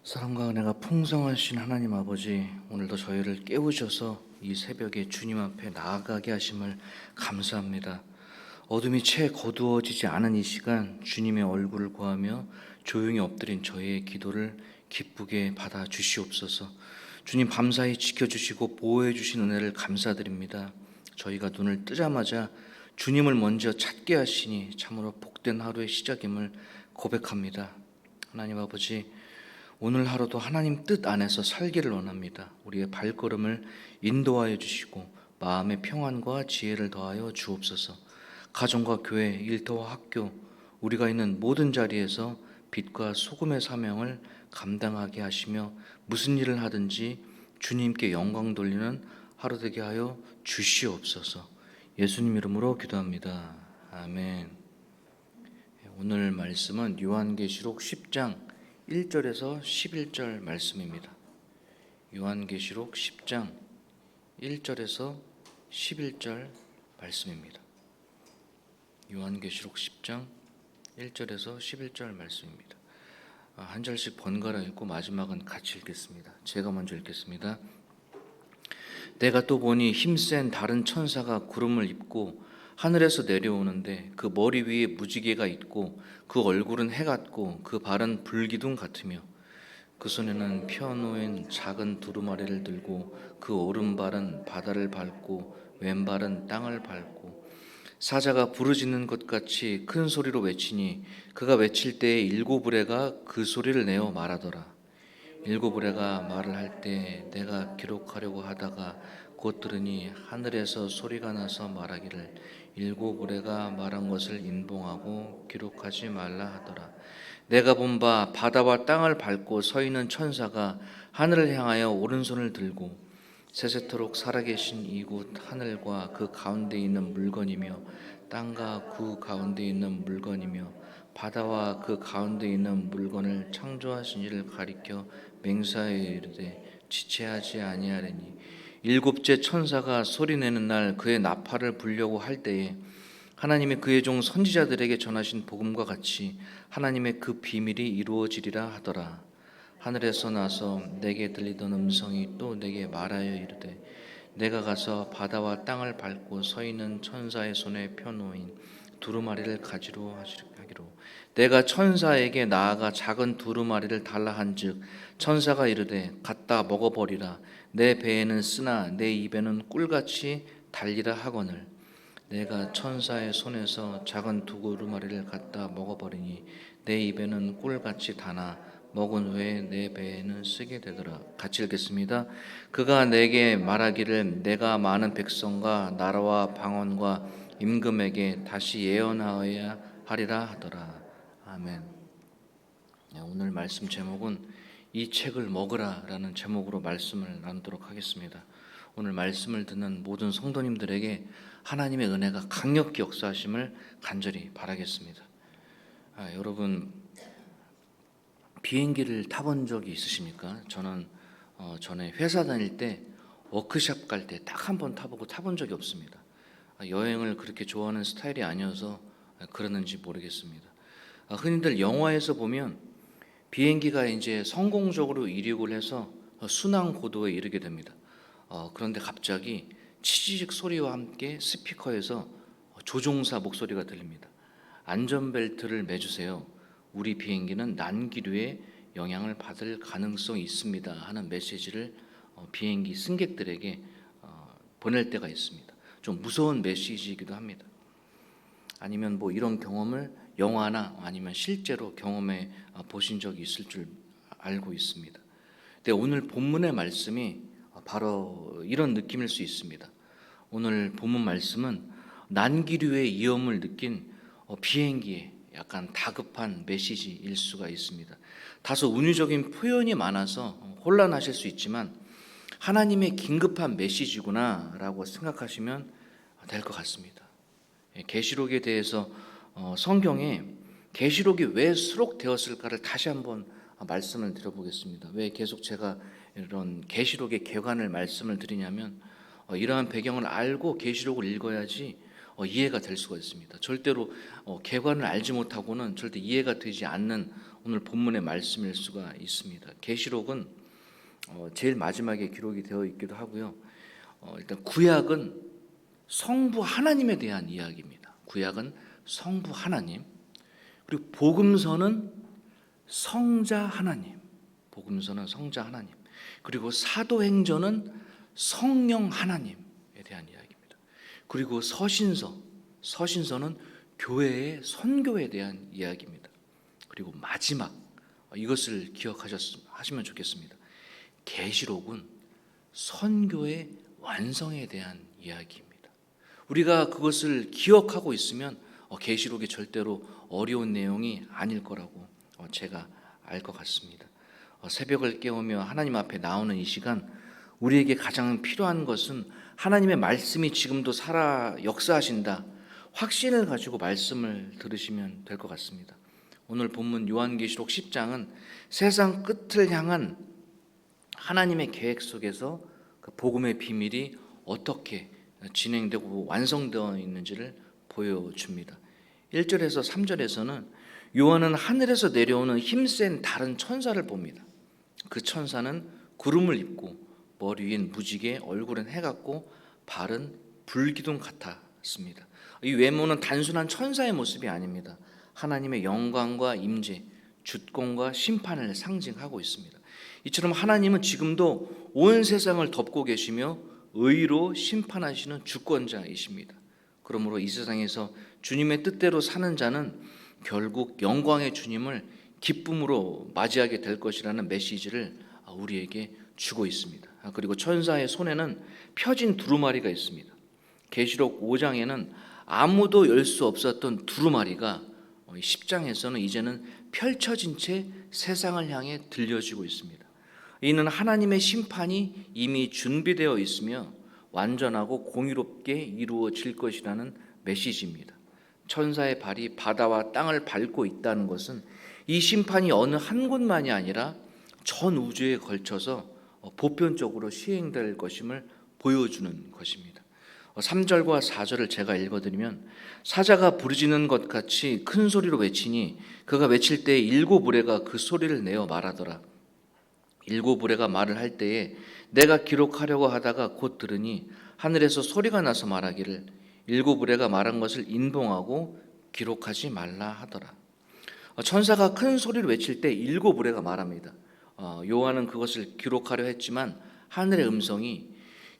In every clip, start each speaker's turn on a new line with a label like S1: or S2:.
S1: 사랑과 은혜가 풍성하신 하나님 아버지, 오늘도 저희를 깨우셔서 이 새벽에 주님 앞에 나아가게 하심을 감사합니다. 어둠이 채 거두어지지 않은 이 시간, 주님의 얼굴을 구하며 조용히 엎드린 저희의 기도를 기쁘게 받아 주시옵소서. 주님 밤사이 지켜주시고 보호해 주신 은혜를 감사드립니다. 저희가 눈을 뜨자마자 주님을 먼저 찾게 하시니 참으로 복된 하루의 시작임을 고백합니다. 하나님 아버지, 오늘 하루도 하나님 뜻 안에서 살기를 원합니다. 우리의 발걸음을 인도하여 주시고 마음의 평안과 지혜를 더하여 주옵소서. 가정과 교회, 일터와 학교, 우리가 있는 모든 자리에서 빛과 소금의 사명을 감당하게 하시며 무슨 일을 하든지 주님께 영광 돌리는 하루 되게 하여 주시옵소서. 예수님 이름으로 기도합니다. 아멘. 오늘 말씀은 요한계시록 10장 1절에서 11절 말씀입니다. 요한계시록 10장 1절에서 11절 말씀입니다. 요한계시록 10장 1절에서 11절 말씀입니다. 한 절씩 번갈아 읽고 마지막은 같이 읽겠습니다. 제가 먼저 읽겠습니다. 내가 또 보니 힘센 다른 천사가 구름을 입고 하늘에서 내려오는데 그 머리 위에 무지개가 있고 그 얼굴은 해 같고 그 발은 불기둥 같으며 그 손에는 펴놓은 작은 두루마리를 들고 그 오른발은 바다를 밟고 왼발은 땅을 밟고 사자가 부르짖는 것 같이 큰 소리로 외치니 그가 외칠 때에 일곱 의뢰가 그 소리를 내어 말하더라. 일곱 의뢰가 말을 할 때 내가 기록하려고 하다가 곧 들으니 하늘에서 소리가 나서 말하기를 일곱 의뢰가 말한 것을 인봉하고 기록하지 말라 하더라. 내가 본 바 바다와 땅을 밟고 서 있는 천사가 하늘을 향하여 오른손을 들고 세세토록 살아계신 이곳 하늘과 그 가운데 있는 물건이며 땅과 그 가운데 있는 물건이며 바다와 그 가운데 있는 물건을 창조하신 이를 가리켜 맹세하여 이르되 지체하지 아니하리니 일곱째 천사가 소리내는 날 그의 나팔을 불려고 할 때에 하나님이 그의 종 선지자들에게 전하신 복음과 같이 하나님의 그 비밀이 이루어지리라 하더라. 하늘에서 나서 내게 들리던 음성이 또 내게 말하여 이르되 내가 가서 바다와 땅을 밟고 서 있는 천사의 손에 펴놓인 두루마리를 가지로 하기로 내가 천사에게 나아가 작은 두루마리를 달라 한즉 천사가 이르되 갖다 먹어버리라. 내 배에는 쓰나 내 입에는 꿀같이 달리라 하거늘 내가 천사의 손에서 작은 두루마리를 갖다 먹어버리니 내 입에는 꿀같이 다나 먹은 후에 내 배에는 쓰게 되더라. 같이 읽겠습니다. 그가 내게 말하기를 내가 많은 백성과 나라와 방언과 임금에게 다시 예언하여야 하리라 하더라. 아멘. 오늘 말씀 제목은 이 책을 먹으라라는 제목으로 말씀을 나누도록 하겠습니다. 오늘 말씀을 듣는 모든 성도님들에게 하나님의 은혜가 강력히 역사하심을 간절히 바라겠습니다. 여러분 비행기를 타본 적이 있으십니까? 저는 전에 회사 다닐 때 워크숍 갈 때 딱 한 번 타본 적이 없습니다. 여행을 그렇게 좋아하는 스타일이 아니어서 그러는지 모르겠습니다. 흔히들 영화에서 보면 비행기가 이제 성공적으로 이륙을 해서 순항 고도에 이르게 됩니다. 그런데 갑자기 치지직 소리와 함께 스피커에서 조종사 목소리가 들립니다. 안전벨트를 매주세요. 우리 비행기는 난기류에 영향을 받을 가능성이 있습니다 하는 메시지를 비행기 승객들에게 보낼 때가 있습니다. 좀 무서운 메시지이기도 합니다. 아니면 뭐 이런 경험을 영화나 아니면 실제로 경험해 보신 적이 있을 줄 알고 있습니다. 근데 오늘 본문의 말씀이 바로 이런 느낌일 수 있습니다. 오늘 본문 말씀은 난기류의 위험을 느낀 비행기의 약간 다급한 메시지일 수가 있습니다. 다소 운유적인 표현이 많아서 혼란하실 수 있지만 하나님의 긴급한 메시지구나라고 생각하시면 될 것 같습니다. 계시록에 대해서 성경에 계시록이 왜 수록되었을까를 다시 한번 말씀을 드려보겠습니다. 왜 계속 제가 이런 계시록의 개관을 말씀을 드리냐면 이러한 배경을 알고 계시록을 읽어야지 이해가 될 수가 있습니다. 절대로 개관을 알지 못하고는 절대 이해가 되지 않는 오늘 본문의 말씀일 수가 있습니다. 계시록은 제일 마지막에 기록이 되어 있기도 하고요. 일단 구약은 성부 하나님에 대한 이야기입니다. 구약은 성부 하나님, 그리고 복음서는 성자 하나님, 복음서는 성자 하나님, 그리고 사도행전은 성령 하나님에 대한 이야기입니다. 그리고 서신서는 교회의 선교에 대한 이야기입니다. 그리고 마지막, 이것을 기억하시면 좋겠습니다. 계시록은 선교의 완성에 대한 이야기입니다. 우리가 그것을 기억하고 있으면 계시록이 절대로 어려운 내용이 아닐 거라고 제가 알 것 같습니다. 새벽을 깨우며 하나님 앞에 나오는 이 시간, 우리에게 가장 필요한 것은 하나님의 말씀이 지금도 살아 역사하신다, 확신을 가지고 말씀을 들으시면 될 것 같습니다. 오늘 본문 요한계시록 10장은 세상 끝을 향한 하나님의 계획 속에서 그 복음의 비밀이 어떻게 진행되고 완성되어 있는지를 보여줍니다. 1절에서 3절에서는 요한은 하늘에서 내려오는 힘센 다른 천사를 봅니다. 그 천사는 구름을 입고 머리 위엔 무지개, 얼굴은 해 같고 발은 불기둥 같았습니다. 이 외모는 단순한 천사의 모습이 아닙니다. 하나님의 영광과 임재, 주권과 심판을 상징하고 있습니다. 이처럼 하나님은 지금도 온 세상을 덮고 계시며 의로 심판하시는 주권자이십니다. 그러므로 이 세상에서 주님의 뜻대로 사는 자는 결국 영광의 주님을 기쁨으로 맞이하게 될 것이라는 메시지를 우리에게 주고 있습니다. 그리고 천사의 손에는 펴진 두루마리가 있습니다. 계시록 5장에는 아무도 열 수 없었던 두루마리가 10장에서는 이제는 펼쳐진 채 세상을 향해 들려지고 있습니다. 이는 하나님의 심판이 이미 준비되어 있으며 완전하고 공의롭게 이루어질 것이라는 메시지입니다. 천사의 발이 바다와 땅을 밟고 있다는 것은 이 심판이 어느 한 곳만이 아니라 전 우주에 걸쳐서 보편적으로 시행될 것임을 보여주는 것입니다. 3절과 4절을 제가 읽어드리면, 사자가 부르짖는 것 같이 큰 소리로 외치니 그가 외칠 때에 일곱 무리가 그 소리를 내어 말하더라. 일곱 무리가 말을 할 때에 내가 기록하려고 하다가 곧 들으니 하늘에서 소리가 나서 말하기를 일곱 무리가 말한 것을 인봉하고 기록하지 말라 하더라. 천사가 큰 소리를 외칠 때 일곱 무리가 말합니다. 요한은 그것을 기록하려 했지만 하늘의 음성이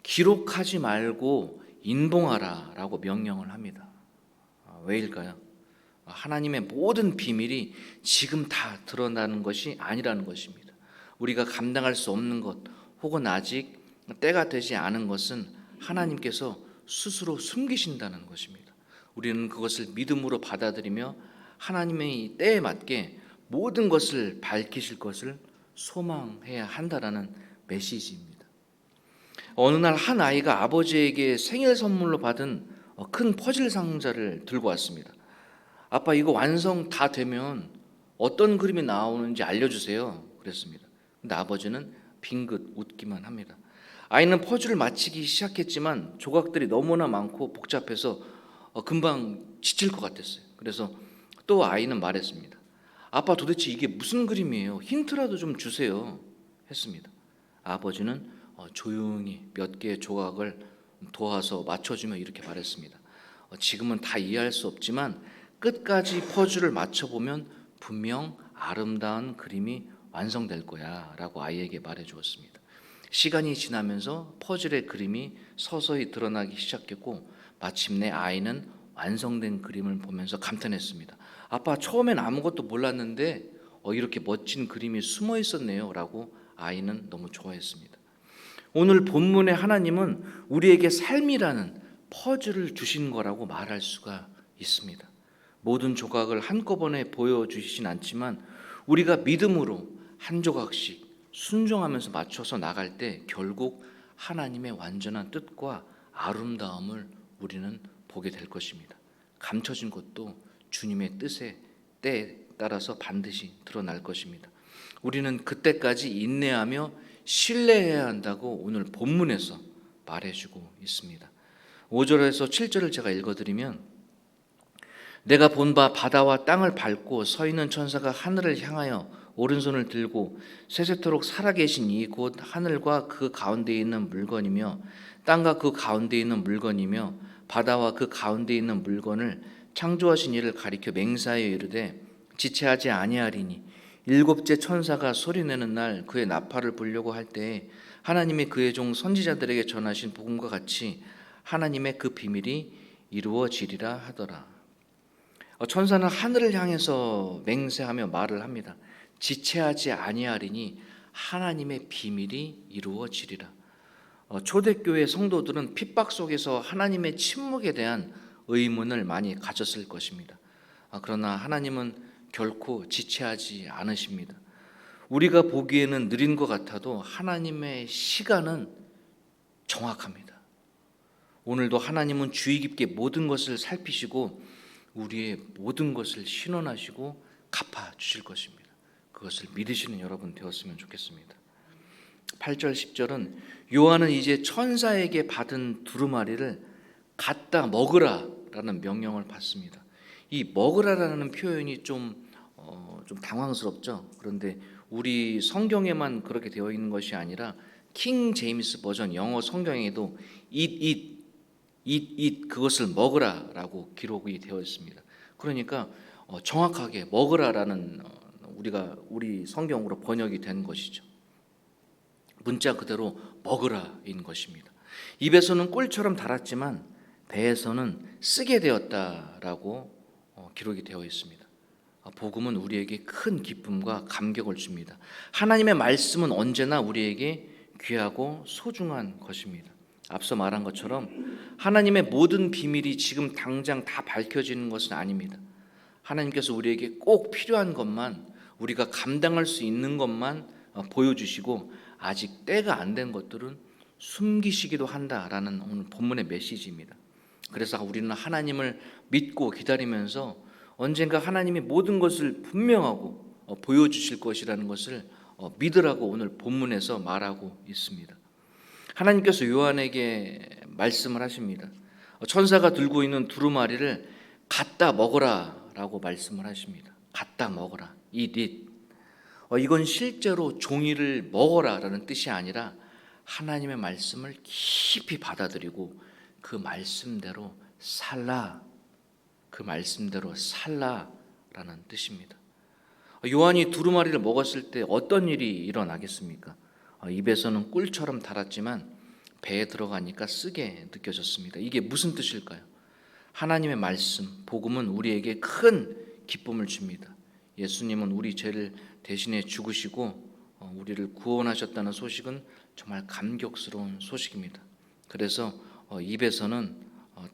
S1: 기록하지 말고 인봉하라 라고 명령을 합니다. 왜일까요? 하나님의 모든 비밀이 지금 다 드러나는 것이 아니라는 것입니다. 우리가 감당할 수 없는 것, 혹은 아직 때가 되지 않은 것은 하나님께서 스스로 숨기신다는 것입니다. 우리는 그것을 믿음으로 받아들이며 하나님의 때에 맞게 모든 것을 밝히실 것을 소망해야 한다라는 메시지입니다. 어느 날 한 아이가 아버지에게 생일 선물로 받은 큰 퍼즐 상자를 들고 왔습니다. 아빠, 이거 완성 다 되면 어떤 그림이 나오는지 알려주세요, 그랬습니다. 근데 아버지는 빙긋 웃기만 합니다. 아이는 퍼즐을 맞히기 시작했지만 조각들이 너무나 많고 복잡해서 금방 지칠 것 같았어요. 그래서 또 아이는 말했습니다. 아빠, 도대체 이게 무슨 그림이에요? 힌트라도 좀 주세요, 했습니다. 아버지는 조용히 몇 개의 조각을 도와서 맞춰주며 이렇게 말했습니다. 지금은 다 이해할 수 없지만 끝까지 퍼즐을 맞춰보면 분명 아름다운 그림이 완성될 거야 라고 아이에게 말해주었습니다. 시간이 지나면서 퍼즐의 그림이 서서히 드러나기 시작했고 마침내 아이는 완성된 그림을 보면서 감탄했습니다. 아빠, 처음엔 아무것도 몰랐는데 이렇게 멋진 그림이 숨어 있었네요 라고 아이는 너무 좋아했습니다. 오늘 본문의 하나님은 우리에게 삶이라는 퍼즐을 주신 거라고 말할 수가 있습니다. 모든 조각을 한꺼번에 보여주시진 않지만 우리가 믿음으로 한 조각씩 순종하면서 맞춰서 나갈 때 결국 하나님의 완전한 뜻과 아름다움을 우리는 보게 될 것입니다. 감춰진 것도 주님의 뜻에 때에 따라서 반드시 드러날 것입니다. 우리는 그때까지 인내하며 신뢰해야 한다고 오늘 본문에서 말해주고 있습니다. 5절에서 7절을 제가 읽어드리면, 내가 본 바 바다와 땅을 밟고 서 있는 천사가 하늘을 향하여 오른손을 들고 세세토록 살아계신 이 곧 하늘과 그 가운데 있는 물건이며 땅과 그 가운데 있는 물건이며 바다와 그 가운데 있는 물건을 창조하신 이를 가리켜 맹세하여 이르되 지체하지 아니하리니 일곱째 천사가 소리내는 날 그의 나팔을 불려고 할 때에 하나님의 그의 종 선지자들에게 전하신 복음과 같이 하나님의 그 비밀이 이루어지리라 하더라. 천사는 하늘을 향해서 맹세하며 말을 합니다. 지체하지 아니하리니 하나님의 비밀이 이루어지리라. 초대교회 성도들은 핍박 속에서 하나님의 침묵에 대한 의문을 많이 가졌을 것입니다. 그러나 하나님은 결코 지체하지 않으십니다. 우리가 보기에는 느린 것 같아도 하나님의 시간은 정확합니다. 오늘도 하나님은 주의 깊게 모든 것을 살피시고 우리의 모든 것을 신원하시고 갚아주실 것입니다. 그것을 믿으시는 여러분 되었으면 좋겠습니다. 8절 10절은 요한은 이제 천사에게 받은 두루마리를 갖다 먹으라라는 명령을 받습니다. 이 먹으라라는 표현이 좀 당황스럽죠. 그런데 우리 성경에만 그렇게 되어 있는 것이 아니라 킹 제임스 버전 영어 성경에도 eat 그것을 먹으라라고 기록이 되어 있습니다. 그러니까 정확하게 먹으라라는 우리 성경으로 번역이 된 것이죠. 문자 그대로 먹으라인 것입니다. 입에서는 꿀처럼 달았지만 배에서는 쓰게 되었다라고 기록이 되어 있습니다. 복음은 우리에게 큰 기쁨과 감격을 줍니다. 하나님의 말씀은 언제나 우리에게 귀하고 소중한 것입니다. 앞서 말한 것처럼 하나님의 모든 비밀이 지금 당장 다 밝혀지는 것은 아닙니다. 하나님께서 우리에게 꼭 필요한 것만, 우리가 감당할 수 있는 것만 보여주시고 아직 때가 안 된 것들은 숨기시기도 한다라는 오늘 본문의 메시지입니다. 그래서 우리는 하나님을 믿고 기다리면서 언젠가 하나님이 모든 것을 분명하고 보여주실 것이라는 것을 믿으라고 오늘 본문에서 말하고 있습니다. 하나님께서 요한에게 말씀을 하십니다. 천사가 들고 있는 두루마리를 갖다 먹어라라고 말씀을 하십니다. 갖다 먹어라. Eat it. 이건 실제로 종이를 먹어라라는 뜻이 아니라 하나님의 말씀을 깊이 받아들이고 그 말씀대로 살라, 그 말씀대로 살라라는 뜻입니다. 요한이 두루마리를 먹었을 때 어떤 일이 일어나겠습니까? 입에서는 꿀처럼 달았지만 배에 들어가니까 쓰게 느껴졌습니다. 이게 무슨 뜻일까요? 하나님의 말씀, 복음은 우리에게 큰 기쁨을 줍니다. 예수님은 우리 죄를 대신에 죽으시고 우리를 구원하셨다는 소식은 정말 감격스러운 소식입니다. 그래서 입에서는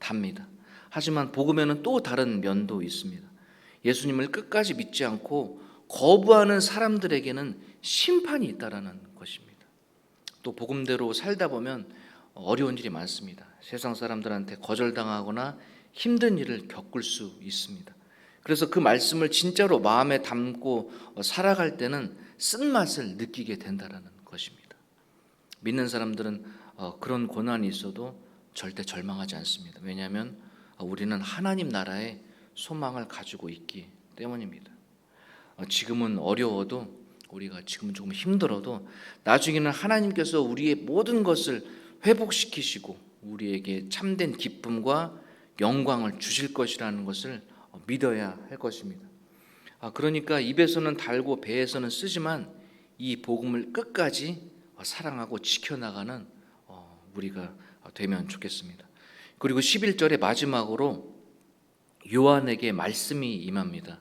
S1: 답니다. 하지만 복음에는 또 다른 면도 있습니다. 예수님을 끝까지 믿지 않고 거부하는 사람들에게는 심판이 있다라는 것입니다. 또 복음대로 살다 보면 어려운 일이 많습니다. 세상 사람들한테 거절당하거나 힘든 일을 겪을 수 있습니다. 그래서 그 말씀을 진짜로 마음에 담고 살아갈 때는 쓴맛을 느끼게 된다라는 것입니다. 믿는 사람들은 그런 고난이 있어도 절대 절망하지 않습니다. 왜냐하면 우리는 하나님 나라에 소망을 가지고 있기 때문입니다. 지금은 어려워도 우리가 지금 조금 힘들어도 나중에는 하나님께서 우리의 모든 것을 회복시키시고 우리에게 참된 기쁨과 영광을 주실 것이라는 것을 믿어야 할 것입니다. 그러니까 입에서는 달고 배에서는 쓰지만 이 복음을 끝까지 사랑하고 지켜나가는 우리가 되면 좋겠습니다. 그리고 11절의 마지막으로 요한에게 말씀이 임합니다.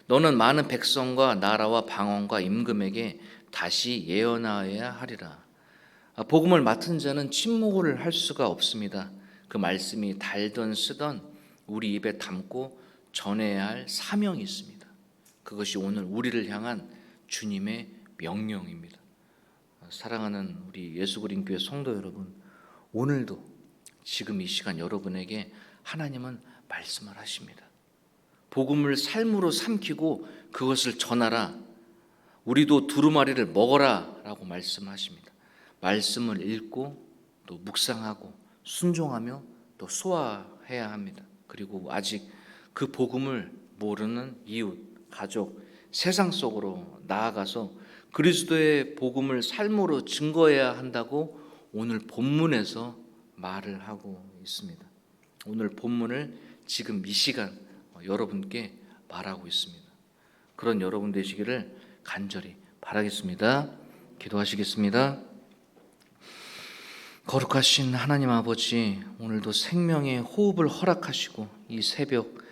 S1: 너는 많은 백성과 나라와 방언과 임금에게 다시 예언하여야 하리라. 복음을 맡은 자는 침묵을 할 수가 없습니다. 그 말씀이 달던 쓰던 우리 입에 담고 전해야 할 사명이 있습니다. 그것이 오늘 우리를 향한 주님의 명령입니다. 사랑하는 우리 예수그린교회 성도 여러분, 오늘도 지금 이 시간 여러분에게 하나님은 말씀을 하십니다. 복음을 삶으로 삼키고 그것을 전하라. 우리도 두루마리를 먹어라 라고 말씀하십니다. 말씀을 읽고 또 묵상하고 순종하며 또 소화해야 합니다. 그리고 아직 그 복음을 모르는 이웃, 가족, 세상 속으로 나아가서 그리스도의 복음을 삶으로 증거해야 한다고 오늘 본문에서 말을 하고 있습니다. 오늘 본문을 지금 이 시간 여러분께 말하고 있습니다. 그런 여러분 되시기를 간절히 바라겠습니다. 기도하시겠습니다. 거룩하신 하나님 아버지, 오늘도 생명의 호흡을 허락하시고 이 새벽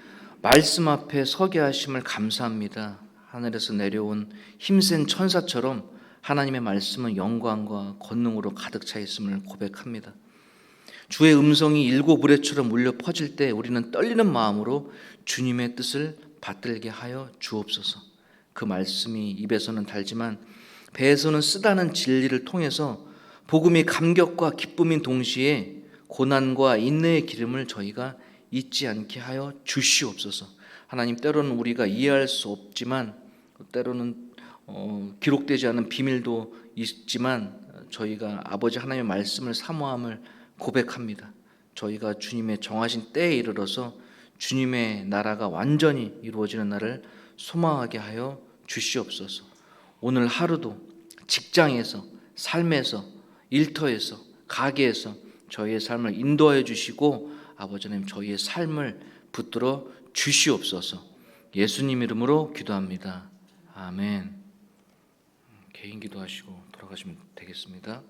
S1: 말씀 앞에 서게 하심을 감사합니다. 하늘에서 내려온 힘센 천사처럼 하나님의 말씀은 영광과 권능으로 가득 차 있음을 고백합니다. 주의 음성이 일곱 우레처럼 울려 퍼질 때 우리는 떨리는 마음으로 주님의 뜻을 받들게 하여 주옵소서. 그 말씀이 입에서는 달지만 배에서는 쓰다는 진리를 통해서 복음이 감격과 기쁨인 동시에 고난과 인내의 기름을 저희가 잊지 않게 하여 주시옵소서. 하나님, 때로는 우리가 이해할 수 없지만 때로는 기록되지 않은 비밀도 있지만 저희가 아버지 하나님의 말씀을 사모함을 고백합니다. 저희가 주님의 정하신 때에 이르러서 주님의 나라가 완전히 이루어지는 날을 소망하게 하여 주시옵소서. 오늘 하루도 직장에서, 삶에서, 일터에서, 가게에서 저희의 삶을 인도하여 주시고 아버지 하나님, 저희의 삶을 붙들어 주시옵소서. 예수님 이름으로 기도합니다. 아멘. 개인 기도하시고 돌아가시면 되겠습니다.